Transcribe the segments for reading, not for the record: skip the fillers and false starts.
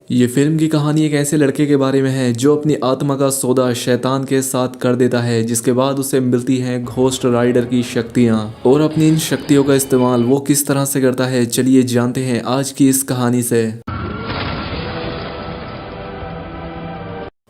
ये फिल्म की कहानी एक ऐसे लड़के के बारे में है जो अपनी आत्मा का सौदा शैतान के साथ कर देता है, जिसके बाद उसे मिलती हैं घोस्ट राइडर की शक्तियां। और अपनी इन शक्तियों का इस्तेमाल वो किस तरह से करता है, चलिए जानते हैं आज की इस कहानी से।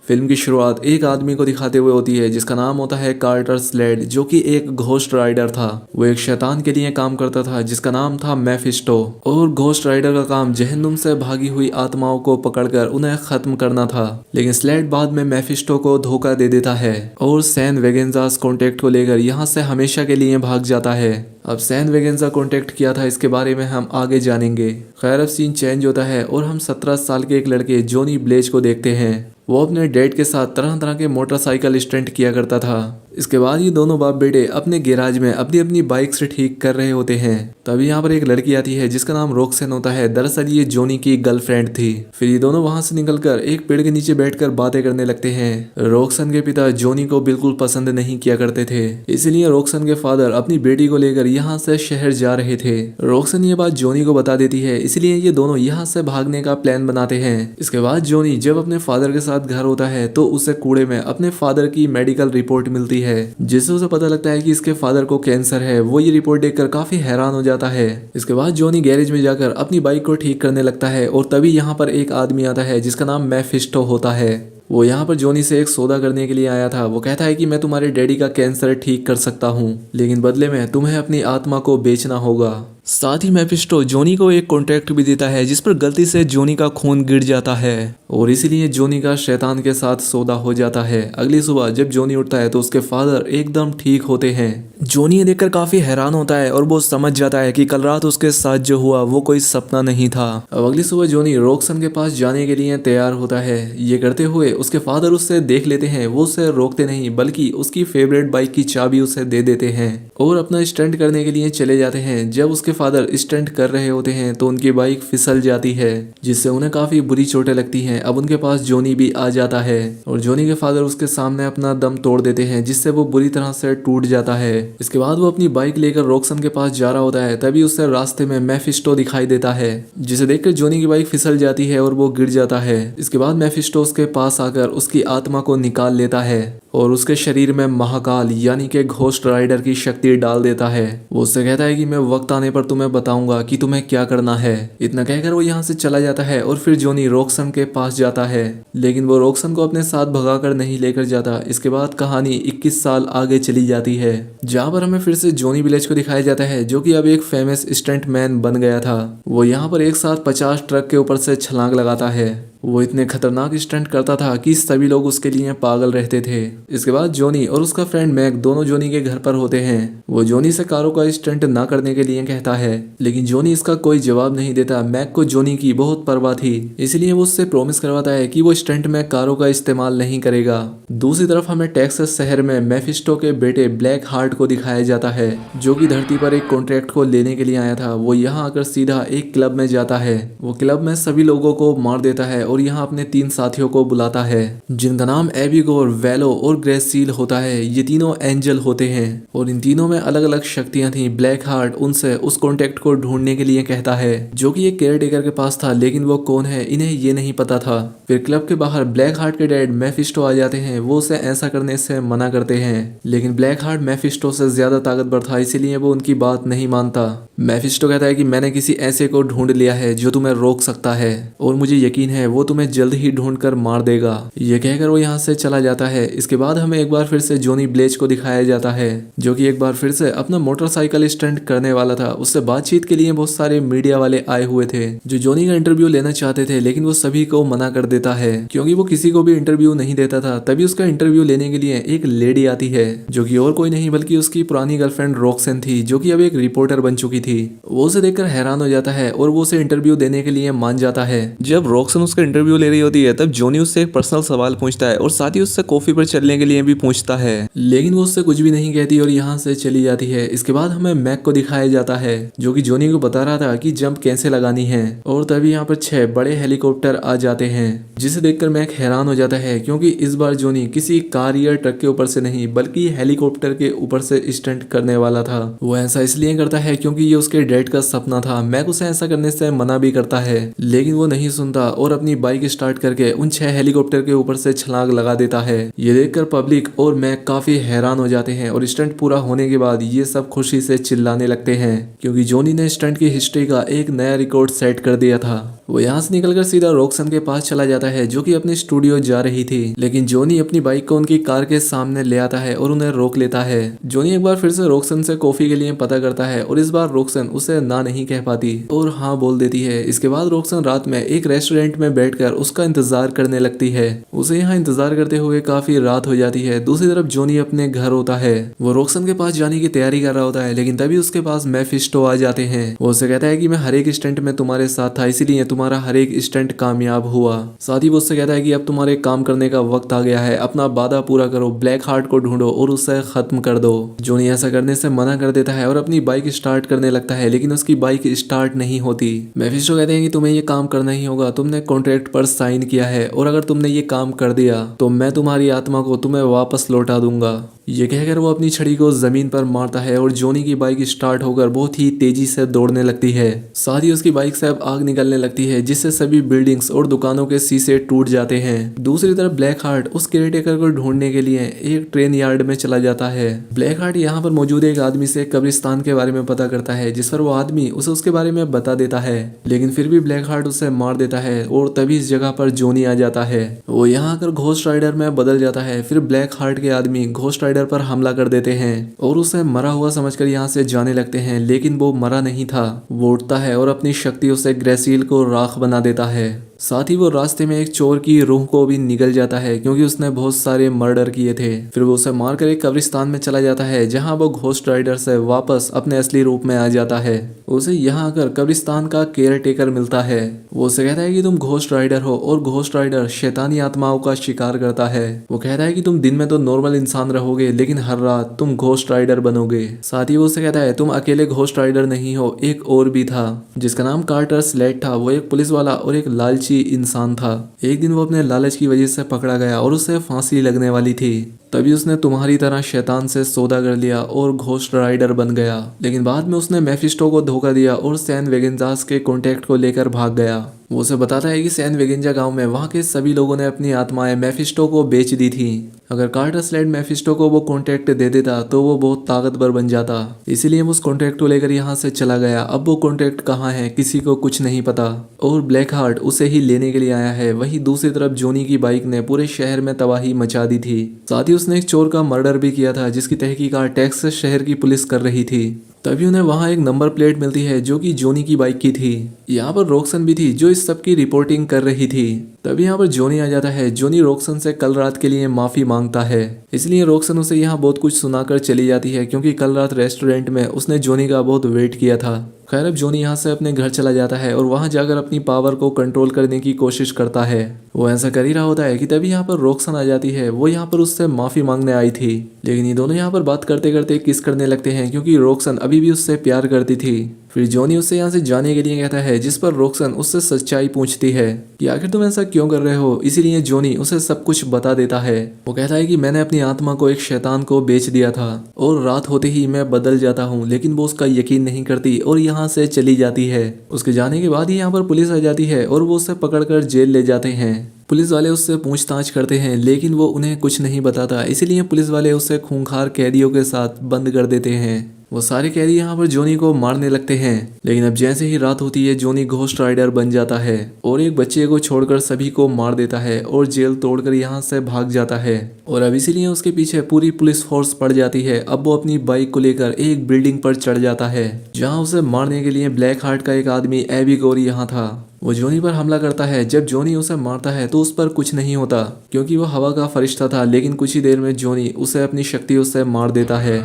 फिल्म की शुरुआत एक आदमी को दिखाते हुए होती है जिसका नाम होता है कार्टर स्लेड, जो कि एक घोस्ट राइडर था। वो एक शैतान के लिए काम करता था जिसका नाम था मेफिस्टो। और घोस्ट राइडर का काम जहन्नुम से भागी हुई आत्माओं को पकड़कर उन्हें खत्म करना था। लेकिन स्लेड बाद में मेफिस्टो को धोखा दे देता है और सैन वेगेंजास कॉन्टेक्ट को लेकर यहाँ से हमेशा के लिए भाग जाता है। अब सैन वेगेंजा कॉन्टेक्ट किया था, इसके बारे में हम आगे जानेंगे। खैर, अब सीन चेंज होता है और हम 17 साल के एक लड़के जॉनी ब्लेज को देखते हैं। वो अपने डैड के साथ तरह तरह के मोटरसाइकिल स्टंट किया करता था। इसके बाद ये दोनों बाप बेटे अपने गैराज में अपनी अपनी बाइक से ठीक कर रहे होते हैं। तभी यहाँ पर एक लड़की आती है जिसका नाम रोक्सन होता है। दरअसल ये जॉनी की गर्लफ्रेंड थी। फिर ये दोनों वहां से निकलकर एक पेड़ के नीचे बैठकर बातें करने लगते हैं। रोक्सन के पिता जॉनी को बिल्कुल पसंद नहीं किया करते थे, इसलिए रोक्सन के फादर अपनी बेटी को लेकर यहाँ से शहर जा रहे थे। रोक्सन ये बात जॉनी को बता देती है, इसलिए ये दोनों यहाँ से भागने का प्लान बनाते हैं। इसके बाद जॉनी जब अपने फादर के साथ घर होता है तो उसे कूड़े में अपने फादर की मेडिकल रिपोर्ट मिलती है, जिससे उसे पता लगता है कि इसके फादर को कैंसर है। वो ये रिपोर्ट देखकर काफी हैरान हो जाता है। इसके बाद जॉनी गैरेज में जाकर अपनी बाइक को ठीक करने लगता है और तभी यहाँ पर एक आदमी आता है जिसका नाम मेफिस्टो होता है। वो यहाँ पर जॉनी से एक सौदा करने के लिए आया था। वो कहता है कि मैं तुम्हारे डैडी का कैंसर ठीक कर सकता हूँ, लेकिन बदले में तुम्हें अपनी आत्मा को बेचना होगा। साथ ही मेफिस्टो जॉनी को एक कॉन्ट्रैक्ट भी देता है जिस पर गलती से जॉनी का खून गिर जाता है और इसीलिए जॉनी का शैतान के साथ सौदा हो जाता है। अगली सुबह जब जॉनी उठता है तो उसके फादर एकदम ठीक होते हैं। जॉनी ये देखकर काफी हैरान होता है और वो समझ जाता है कि कल रात उसके साथ जो हुआ वो कोई सपना नहीं था। अब अगली सुबह जॉनी रोक्सन के पास जाने के लिए तैयार होता है। ये करते हुए उसके फादर उससे देख लेते हैं। वो उसे रोकते नहीं बल्कि उसकी फेवरेट बाइक की चाबी उसे दे देते हैं और अपना स्टंट करने के लिए चले जाते हैं। जब उसके फादर स्टंट कर रहे होते हैं तो उनकी बाइक फिसल जाती है, जिससे उन्हें काफी बुरी चोटें लगती हैं। अब उनके पास जॉनी भी आ जाता है और जॉनी के फादर उसके सामने अपना दम तोड़ देते हैं, जिससे वो बुरी तरह से टूट जाता है। इसके बाद वो अपनी बाइक लेकर रोक्सन के पास जा रहा होता है, तभी उससे रास्ते में मेफिस्टो दिखाई देता है, जिसे देखकर जॉनी की बाइक फिसल जाती है और वो गिर जाता है। इसके बाद मेफिस्टो उसके पास आकर उसकी आत्मा को निकाल लेता है और उसके शरीर में महाकाल यानी कि घोस्ट राइडर की शक्ति डाल देता है। वो उससे कहता है कि मैं वक्त आने पर तुम्हें बताऊंगा कि तुम्हें क्या करना है। इतना कहकर वो यहाँ से चला जाता है और फिर जॉनी रोक्सन के पास जाता है, लेकिन वो रोक्सन को अपने साथ भगाकर नहीं लेकर जाता। इसके बाद कहानी 21 साल आगे चली जाती है, जहाँ पर हमें फिर से जॉनी विलेज को दिखाया जाता है, जो कि अब एक फेमस स्टंट मैन बन गया था। वो यहाँ पर एक साथ 50 ट्रक के ऊपर से छलांग लगाता है। वो इतने खतरनाक स्टंट करता था कि सभी लोग उसके लिए पागल रहते थे। इसके बाद जॉनी और उसका फ्रेंड मैक दोनों जॉनी के घर पर होते हैं। वो जॉनी से कारों का स्टंट ना करने के लिए कहता है, लेकिन जॉनी इसका कोई जवाब नहीं देता। मैक को जॉनी की बहुत परवाह थी, इसलिए वो उससे प्रॉमिस करवाता है कि वो स्टंट में कारों का इस्तेमाल नहीं करेगा। दूसरी तरफ हमें टेक्सास शहर में मेफिस्टो के बेटे ब्लैक हार्ट को दिखाया जाता है, जो कि धरती पर एक कॉन्ट्रैक्ट को लेने के लिए आया था। वो यहाँ आकर सीधा एक क्लब में जाता है। वो क्लब में सभी लोगों को मार देता है और यहाँ अपने 3 साथियों को बुलाता है, जिनका नाम एबिगोर, वेलो और ग्रेसील होता है। ये तीनों एंजल होते हैं और इन तीनों में अलग अलग शक्तियां थी। ब्लैक हार्ट उनसे उस कॉन्टेक्ट को ढूंढने के लिए कहता है, जो कि एक केयर टेकर के पास था, लेकिन वो कौन है इन्हें ये नहीं पता था। फिर क्लब के बाहर ब्लैक हार्ट के डैड मेफिस्टो आ जाते हैं। वो उसे ऐसा करने से मना करते हैं, लेकिन ब्लैक हार्ट मेफिस्टो से ज्यादा ताकतवर था, इसीलिए वो उनकी बात नहीं मानता। मेफिस्टो कहता है कि मैंने किसी ऐसे को ढूंढ लिया है जो तुम्हें रोक सकता है और मुझे यकीन है वो तुम्हें जल्द ही ढूंढकर मार देगा। ये कहकर वो यहाँ से चला जाता है। इसके बाद हमें एक बार फिर से जॉनी ब्लेज को दिखाया जाता है, जो कि एक बार फिर से अपना मोटरसाइकिल स्टंट करने वाला था। उससे बातचीत के लिए बहुत सारे मीडिया वाले आए हुए थे जो जॉनी का इंटरव्यू लेना चाहते थे, लेकिन वो सभी को मना कर देता है क्योंकि वो किसी को भी इंटरव्यू नहीं देता था। तभी उसका इंटरव्यू लेने के लिए एक लेडी आती है, जो कि और कोई नहीं बल्कि उसकी पुरानी गर्लफ्रेंड रोक्सन थी, जो कि अब एक रिपोर्टर बन चुकी थी। वो उसे देखकर हैरान हो जाता है और वो उसे इंटरव्यू देने के लिए मान जाता है। जब रोक्सन उसका इंटरव्यू ले रही होती है तब जॉनी उससे एक पर्सनल सवाल पूछता है और साथ ही उससे कॉफी पर चलने के लिए भी पूछता है, लेकिन वो उससे कुछ भी नहीं कहती और यहाँ से चली जाती है। इसके बाद हमें मैक को दिखाया जाता है, जो कि जॉनी को बता रहा था कि जंप कैसे लगानी है। और तभी यहाँ पर 6 बड़े हेलीकॉप्टर आ जाते हैं, जिसे देखकर मैक हैरान हो जाता है क्योंकि इस बार जॉनी किसी कार या ट्रक के ऊपर से नहीं बल्कि हेलीकॉप्टर के ऊपर से स्टंट करने वाला था। वो ऐसा इसलिए करता है क्योंकि ये उसके डैड का सपना था। मैक उसे ऐसा करने से मना भी करता है, लेकिन वो नहीं सुनता और अपनी अपनी बाइक स्टार्ट करके उन 6 हेलीकॉप्टर के ऊपर से छलांग लगा देता है। ये देखकर पब्लिक और मैक काफी हैरान हो जाते हैं और स्टंट पूरा होने के बाद ये सब खुशी से चिल्लाने लगते हैं क्योंकि जॉनी ने स्टंट की हिस्ट्री का एक नया रिकॉर्ड सेट कर दिया था। वो यहाँ से निकलकर सीधा रॉक्सन के पास चला जाता है जो कि अपने स्टूडियो जा रही थी, लेकिन जॉनी अपनी बाइक को उनकी कार के सामने ले आता है और उन्हें रोक लेता है। जॉनी एक बार फिर से रॉक्सन से कॉफी के लिए पता करता है और इस बार रॉक्सन उसे ना नहीं कह पाती और हाँ बोल देती है। इसके बाद रॉक्सन रात में एक रेस्टोरेंट में बैठकर उसका इंतजार करने लगती है। उसे यहाँ इंतजार करते हुए काफी रात हो जाती है। दूसरी तरफ जॉनी अपने घर होता है। वो रॉक्सन के पास जाने की तैयारी कर रहा होता है, लेकिन तभी उसके पास मेफिस्टो आ जाते हैं। वो उसे कहता है कि मैं हर एक स्टंट में तुम्हारे साथ था, इसीलिए तुम्हारा हर एक स्टंट कामयाब हुआ। साथ ही वो उससे कहता है कि अब तुम्हारे काम करने का वक्त आ गया है, अपना वादा पूरा करो, ब्लैक हार्ट को ढूंढो और उसे खत्म कर दो। जॉनी ऐसा करने से मना कर देता है और अपनी बाइक स्टार्ट करने लगता है, लेकिन उसकी बाइक स्टार्ट नहीं होती। मेफिस्टो कहते हैं कि तुम्हें ये काम करना ही होगा, तुमने कॉन्ट्रैक्ट पर साइन किया है और अगर तुमने ये काम कर दिया तो मैं तुम्हारी आत्मा को तुम्हें वापस लौटा दूंगा। ये कहकर वो अपनी छड़ी को जमीन पर मारता है और जॉनी की बाइक स्टार्ट होकर बहुत ही तेजी से दौड़ने लगती है। साथ ही उसकी बाइक से अब आग निकलने लगती है जिससे सभी बिल्डिंग्स और दुकानों के शीशे टूट जाते हैं। दूसरी तरफ ब्लैक हार्ट उस केयरटेकर को ढूंढने के लिए एक ट्रेन यार्ड में चला जाता है। ब्लैक हार्ट यहाँ पर मौजूद एक आदमी से कब्रिस्तान के बारे में पता करता है, जिस पर वो आदमी उसे उसके बारे में बता देता है, लेकिन फिर भी ब्लैक हार्ट उसे मार देता है और तभी इस जगह पर जॉनी आ जाता है। वो यहाँ आकर घोस्ट राइडर में बदल जाता है। फिर ब्लैक हार्ट के आदमी घोस्ट राइडर पर हमला कर देते हैं और उसे मरा हुआ समझकर यहाँ से जाने लगते हैं, लेकिन वो मरा नहीं था। वो उठता है और अपनी शक्तियों से ग्रेसील को राख बना देता है। साथ ही वो रास्ते में एक चोर की रूह को भी निगल जाता है क्योंकि उसने बहुत सारे मर्डर किए थे। फिर वो उसे मारकर एक कब्रिस्तान में चला जाता है जहां वो घोस्ट राइडर से वापस अपने असली रूप में आ जाता है। उसे यहाँ आकर कब्रिस्तान का केयर टेकर मिलता है। वो उसे कहता है कि तुम घोस्ट राइडर हो और घोस्ट राइडर शैतानी आत्माओं का शिकार करता है। वो कहता है कि तुम दिन में तो नॉर्मल इंसान रहोगे, लेकिन हर रात तुम घोस्ट राइडर बनोगे। साथ ही वो उसे कहता है तुम अकेले घोस्ट राइडर नहीं हो, एक और भी था जिसका नाम कार्टर स्लेड था। वो एक पुलिस वाला और एक लालची इंसान था। एक दिन वो अपने लालच की वजह से पकड़ा गया और उसे फांसी लगने वाली थी। तभी उसने तुम्हारी तरह शैतान से सौदा कर लिया और घोस्ट राइडर बन गया, लेकिन बाद में उसने मेफिस्टो को धोखा दिया और सैन वेगेंजास के कॉन्टैक्ट को लेकर भाग गया। वो उसे बताता है कि सैन वेगेंजा गांव में वहां के सभी लोगों ने अपनी आत्माएं मेफिस्टो को बेच दी थी। अगर कार्टर स्लेड मेफिस्टो को वो कॉन्टैक्ट दे देता तो वो बहुत ताकतवर बन जाता, इसीलिए वो उस कॉन्टैक्ट को लेकर यहाँ से चला गया। अब वो कॉन्टैक्ट कहाँ है किसी को कुछ नहीं पता और ब्लैक हार्ट उसे ही लेने के लिए आया है। वहीं दूसरी तरफ जॉनी की बाइक ने पूरे शहर में तबाही मचा दी थी। साथ ही उसने एक चोर का मर्डर भी किया था जिसकी तहकीकात टेक्सास शहर की पुलिस कर रही थी। तभी उन्हें वहां एक नंबर प्लेट मिलती है जो कि जॉनी की बाइक की थी। यहाँ पर रॉक्सन भी थी जो इस सब की रिपोर्टिंग कर रही थी। तभी यहाँ पर जॉनी आ जाता है। जॉनी रॉक्सन से कल रात के लिए माफी मांगता है, इसलिए रॉक्सन उसे यहाँ बहुत कुछ सुनाकर चली जाती है क्योंकि कल रात रेस्टोरेंट में उसने जॉनी का बहुत वेट किया था। खैर अब जॉनी यहाँ से अपने घर चला जाता है और वहां जाकर अपनी पावर को कंट्रोल करने की कोशिश करता है। वो ऐसा कर ही रहा होता है कि तभी यहाँ पर रॉक्सन आ जाती है। वो यहाँ पर उससे माफी मांगने आई थी, लेकिन ये दोनों यहाँ पर बात करते करते किस करने लगते हैं क्योंकि रॉक्सन अभी भी उससे प्यार करती थी। फिर जॉनी उससे यहाँ से जाने के लिए कहता है, जिस पर रॉक्सन उससे सच्चाई पूछती है कि आखिर तुम ऐसा क्यों कर रहे हो। इसीलिए जॉनी उसे सब कुछ बता देता है। वो कहता है कि मैंने अपनी आत्मा को एक शैतान को बेच दिया था और रात होते ही मैं बदल जाता हूँ, लेकिन वो उसका यकीन नहीं करती और यहाँ से चली जाती है। उसके जाने के बाद ही यहाँ पर पुलिस आ जाती है और वो उसे पकड़कर जेल ले जाते हैं। पुलिस वाले उससे पूछताछ करते हैं, लेकिन वो उन्हें कुछ नहीं बताता, इसीलिए पुलिस वाले उसे खूंखार कैदियों के साथ बंद कर देते हैं। वो सारे कैदी यहाँ पर जॉनी को मारने लगते हैं, लेकिन अब जैसे ही रात होती है जॉनी घोस्ट राइडर बन जाता है और एक बच्चे को छोड़कर सभी को मार देता है और जेल तोड़कर यहाँ से भाग जाता है। और अब इसीलिए उसके पीछे पूरी पुलिस फोर्स पड़ जाती है। अब वो अपनी बाइक को लेकर एक बिल्डिंग पर चढ़ जाता है जहाँ उसे मारने के लिए ब्लैक हार्ट का एक आदमी एबी गोरी यहाँ था। वो जॉनी पर हमला करता है। जब जॉनी उसे मारता है तो उस पर कुछ नहीं होता क्योंकि वो हवा का फरिश्ता था, लेकिन कुछ ही देर में जॉनी उसे अपनी शक्तियों से मार देता है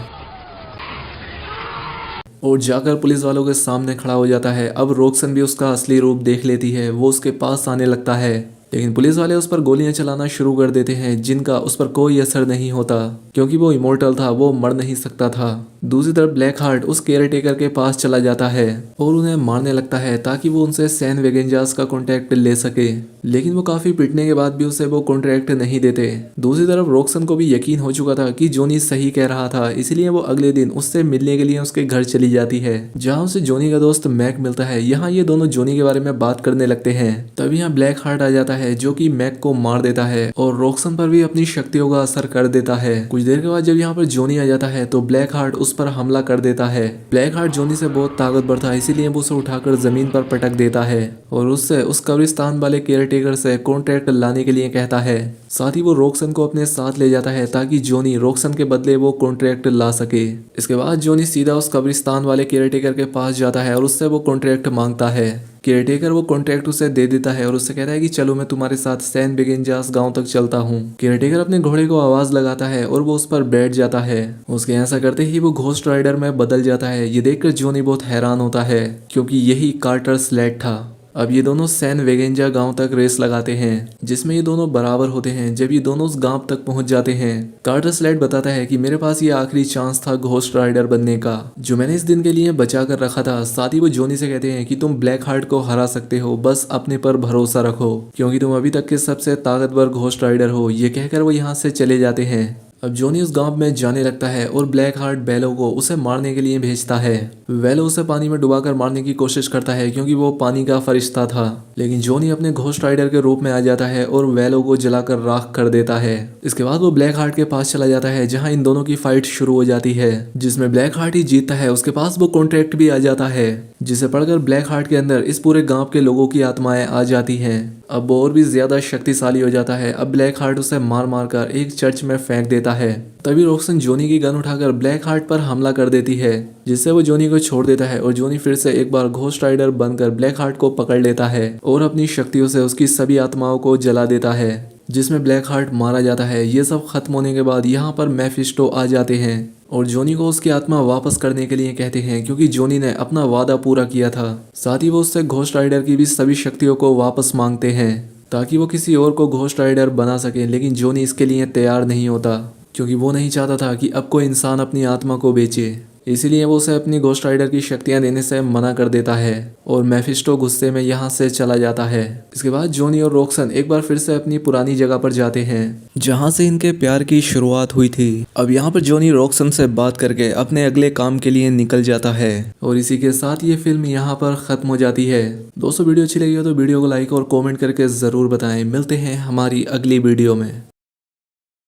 और जाकर पुलिस वालों के सामने खड़ा हो जाता है। अब रॉक्सन भी उसका असली रूप देख लेती है। वो उसके पास आने लगता है, लेकिन पुलिस वाले उस पर गोलियां चलाना शुरू कर देते हैं जिनका उस पर कोई असर नहीं होता क्योंकि वो इमोर्टल था, वो मर नहीं सकता था। दूसरी तरफ ब्लैक हार्ट उस केयर टेकर के पास चला जाता है और उन्हें मारने लगता है ताकि वो उनसे सैन वेगेंजास का कॉन्टैक्ट ले सके। लेकिन वो काफी पिटने के बाद भी उसे वो कॉन्ट्रैक्ट नहीं देते। दूसरी तरफ रॉक्सन को भी यकीन हो चुका था कि जोनी सही कह रहा था, इसलिए वो अगले दिन उससे मिलने के लिए उसके घर चली जाती है, जहाँ उसे जोनी का दोस्त मैक मिलता है। यहाँ ये दोनों जोनी के बारे में बात करने लगते हैं। तब यहाँ ब्लैक हार्ट आ जाता है जो कि मैक को मार देता है और रॉक्सन पर भी अपनी शक्तियों का असर कर देता है। कुछ देर के बाद जब यहाँ पर जोनी आ जाता है तो ब्लैक हार्ट उस पर हमला कर देता है। ब्लैक हार्ट जोनी से बहुत ताकतवर था, इसीलिए वो उसे उठाकर जमीन पर पटक देता है और उससे उस कब्रिस्तान वाले केयरटेकर से कॉन्ट्रैक्ट लाने के लिए कहता है। साथ ही वो रॉक्सन को अपने साथ ले जाता है ताकि जोनी रॉक्सन के बदले वो कॉन्ट्रैक्ट ला सके। इसके बाद जोनी सीधा उस कब्रिस्तान वाले केयरटेकर के पास जाता है और उससे वो कॉन्ट्रैक्ट मांगता है। केयरटेकर वो कॉन्ट्रैक्ट उसे दे देता है और उससे कहता है कि चलो मैं तुम्हारे साथ सैन बिगिनजास गांव तक चलता हूँ। केयरटेकर अपने घोड़े को आवाज लगाता है और वो उस पर बैठ जाता है। उसके ऐसा करते ही वो घोस्ट राइडर में बदल जाता है। ये देखकर जोनी बहुत हैरान होता है क्योंकि यही कार्टर स्लेड था। अब ये दोनों सैन वेगेंजा गांव तक रेस लगाते हैं जिसमें ये दोनों बराबर होते हैं। जब ये दोनों उस गांव तक पहुंच जाते हैं, कार्टर स्लेड बताता है कि मेरे पास ये आखिरी चांस था घोस्ट राइडर बनने का, जो मैंने इस दिन के लिए बचा कर रखा था। साथ ही वो जोनी से कहते हैं कि तुम ब्लैक हार्ट को हरा सकते हो, बस अपने पर भरोसा रखो क्योंकि तुम अभी तक के सबसे ताकतवर घोस्ट राइडर हो। ये कहकर वो यहाँ से चले जाते हैं। अब जोनी उस गांव में जाने लगता है और ब्लैक हार्ट बेलो को उसे मारने के लिए भेजता है। वेलो उसे पानी में डुबाकर मारने की कोशिश करता है क्योंकि वो पानी का फरिश्ता था, लेकिन जोनी अपने घोस्ट राइडर के रूप में आ जाता है और वेलो को जलाकर राख कर देता है। इसके बाद वो ब्लैक हार्ट के पास चला जाता है जहाँ इन दोनों की फाइट शुरू हो जाती है, जिसमें ब्लैक हार्ट ही जीतता है। उसके पास वो कॉन्ट्रैक्ट भी आ जाता है जिसे पढ़कर ब्लैक हार्ट के अंदर इस पूरे गांव के लोगों की आत्माएं आ जाती हैं। अब वो और भी ज्यादा शक्तिशाली हो जाता है। अब ब्लैक हार्ट उसे मार मार कर एक चर्च में फेंक देता है। तभी रॉक्सन जोनी की गन उठाकर ब्लैक हार्ट पर हमला कर देती है, जिससे वो जोनी को छोड़ देता है और जोनी फिर से एक बार घोस्ट राइडर बनकर ब्लैक हार्ट को पकड़ लेता है और अपनी शक्तियों से उसकी सभी आत्माओं को जला देता है, जिसमें ब्लैक हार्ट मारा जाता है। ये सब खत्म होने के बाद यहाँ पर मेफिस्टो आ जाते हैं और जोनी को उसकी आत्मा वापस करने के लिए कहते हैं क्योंकि जोनी ने अपना वादा पूरा किया था। साथ ही वो उससे घोस्ट राइडर की भी सभी शक्तियों को वापस मांगते हैं ताकि वो किसी और को घोस्ट राइडर बना सके, लेकिन जोनी इसके लिए तैयार नहीं होता क्योंकि वो नहीं चाहता था कि अब कोई इंसान अपनी आत्मा को बेचे। इसीलिए वो उसे अपनी घोस्ट राइडर की शक्तियां देने से मना कर देता है और मेफिस्टो गुस्से में यहाँ से चला जाता है। इसके बाद जोनी और रॉक्सन एक बार फिर से अपनी पुरानी जगह पर जाते हैं जहाँ से इनके प्यार की शुरुआत हुई थी। अब यहाँ पर जोनी रॉक्सन से बात करके अपने अगले काम के लिए निकल जाता है और इसी के साथ ये फिल्म यहाँ पर खत्म हो जाती है। दोस्तों वीडियो अच्छी लगी हो तो वीडियो को लाइक और कॉमेंट करके जरूर बताएं। मिलते हैं हमारी अगली वीडियो में।